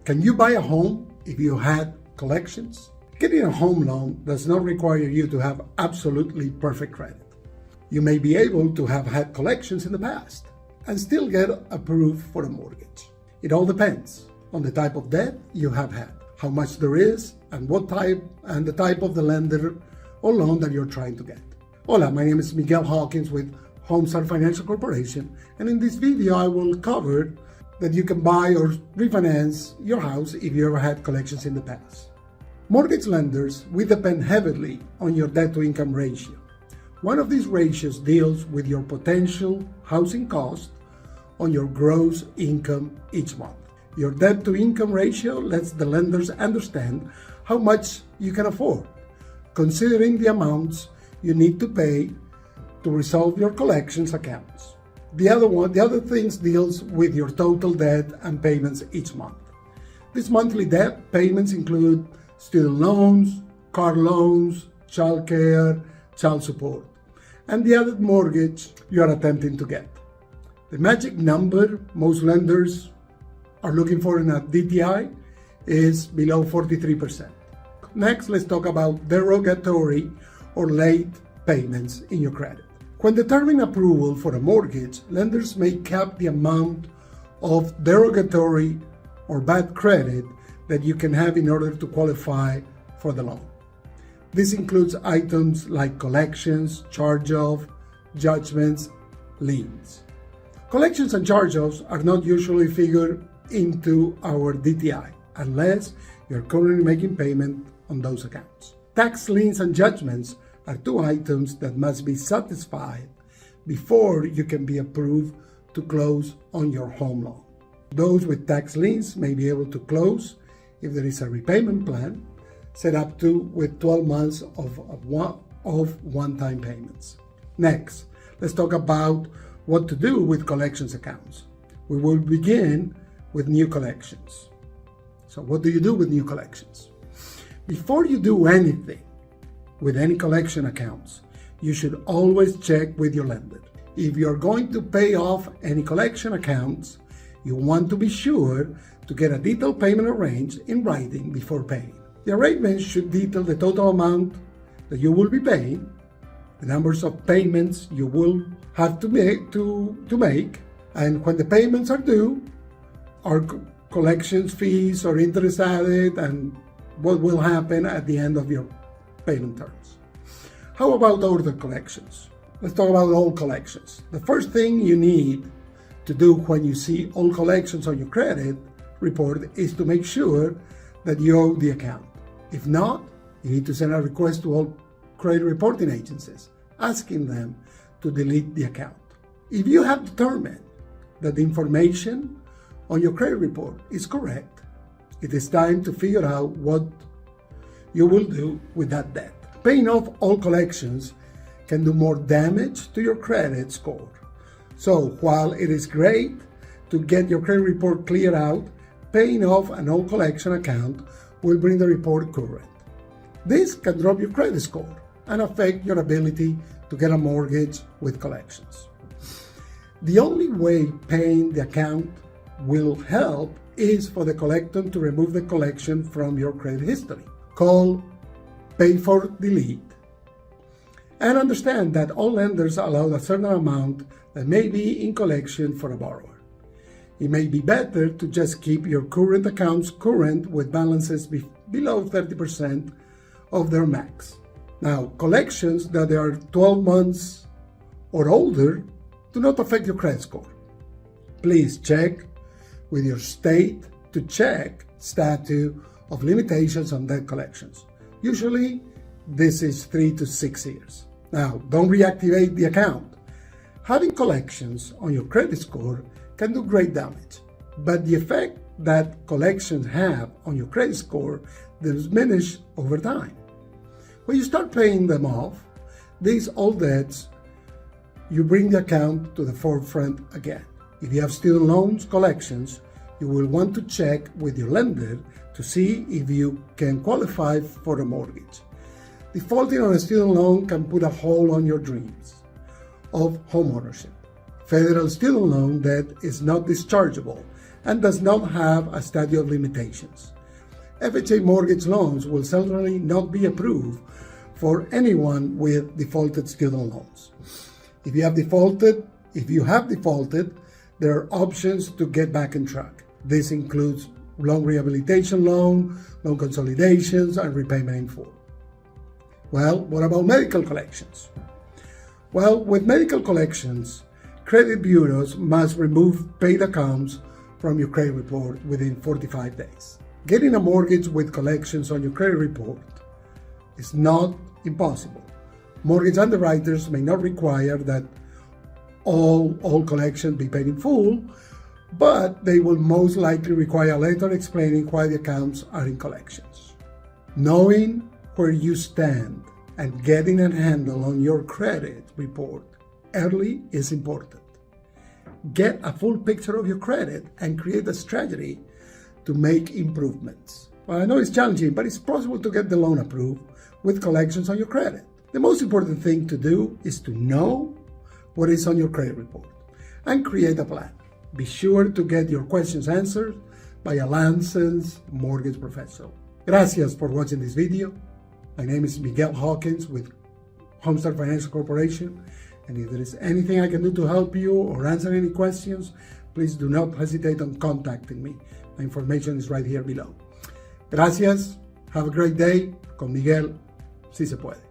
Can you buy a home if you had collections? Getting a home loan does not require you to have absolutely perfect credit. You may be able to have had collections in the past and still get approved for a mortgage. It all depends on the type of debt you have had, how much there is, and the type of the lender or loan that you're trying to get. Hola, my name is Miguel Hawkins with Homestar Financial Corporation, and in this video I will cover that you can buy or refinance your house if you ever had collections in the past. Mortgage lenders, we depend heavily on your debt-to-income ratio. One of these ratios deals with your potential housing cost on your gross income each month. Your debt-to-income ratio lets the lenders understand how much you can afford, considering the amounts you need to pay to resolve your collections accounts. The other things deals with your total debt and payments each month. These monthly debt payments include student loans, car loans, child care, child support, and the added mortgage you are attempting to get. The magic number most lenders are looking for in a DTI is below 43%. Next, let's talk about derogatory or late payments in your credit. When determining approval for a mortgage, lenders may cap the amount of derogatory or bad credit that you can have in order to qualify for the loan. This includes items like collections, charge-off, judgments, liens. Collections and charge-offs are not usually figured into our DTI unless you're currently making payment on those accounts. Tax liens and judgments are two items that must be satisfied before you can be approved to close on your home loan. Those with tax liens may be able to close if there is a repayment plan set up to with 12 months of one-time payments. Next, let's talk about what to do with collections accounts. We will begin with new collections. So what do you do with new collections? Before you do anything with any collection accounts, you should always check with your lender. If you're going to pay off any collection accounts, you want to be sure to get a detailed payment arranged in writing before paying. The arrangement should detail the total amount that you will be paying, the numbers of payments you will have to make, and when the payments are due, are collections fees or interest added, and what will happen at the end of your payment terms. How about order collections? Let's talk about all collections. The first thing you need to do when you see all collections on your credit report is to make sure that you owe the account. If not, you need to send a request to all credit reporting agencies, asking them to delete the account. If you have determined that the information on your credit report is correct, it is time to figure out what you will do with that debt. Paying off all collections can do more damage to your credit score. So while it is great to get your credit report cleared out, paying off an old collection account will bring the report current. This can drop your credit score and affect your ability to get a mortgage with collections. The only way paying the account will help is for the collector to remove the collection from your credit history. Call Pay for Delete. And understand that all lenders allow a certain amount that may be in collection for a borrower. It may be better to just keep your current accounts current with balances below 30% of their max. Now, collections that are 12 months or older do not affect your credit score. Please check with your state to check statute of limitations on debt collections. Usually, this is 3 to 6 years. Now, don't reactivate the account. Having collections on your credit score can do great damage, but the effect that collections have on your credit score diminishes over time. When you start paying them off, these old debts, you bring the account to the forefront again. If you have student loans collections, you will want to check with your lender to see if you can qualify for a mortgage. Defaulting on a student loan can put a hold on your dreams of homeownership. Federal student loan debt is not dischargeable and does not have a statute of limitations. FHA mortgage loans will certainly not be approved for anyone with defaulted student loans. If you have defaulted, there are options to get back on track. This includes loan rehabilitation loan consolidations, and repayment in full. Well, what about medical collections? Well, with medical collections, credit bureaus must remove paid accounts from your credit report within 45 days. Getting a mortgage with collections on your credit report is not impossible. Mortgage underwriters may not require that all collections be paid in full, but they will most likely require a letter explaining why the accounts are in collections. Knowing where you stand and getting a handle on your credit report early is important. Get a full picture of your credit and create a strategy to make improvements. Well, I know it's challenging, but it's possible to get the loan approved with collections on your credit. The most important thing to do is to know what is on your credit report and create a plan. Be sure to get your questions answered by a licensed mortgage professional. Gracias for watching this video. My name is Miguel Hawkins with Homestar Financial Corporation, and if there is anything I can do to help you or answer any questions, please do not hesitate on contacting me. My information is right here below. Gracias. Have a great day. Con Miguel, si se puede.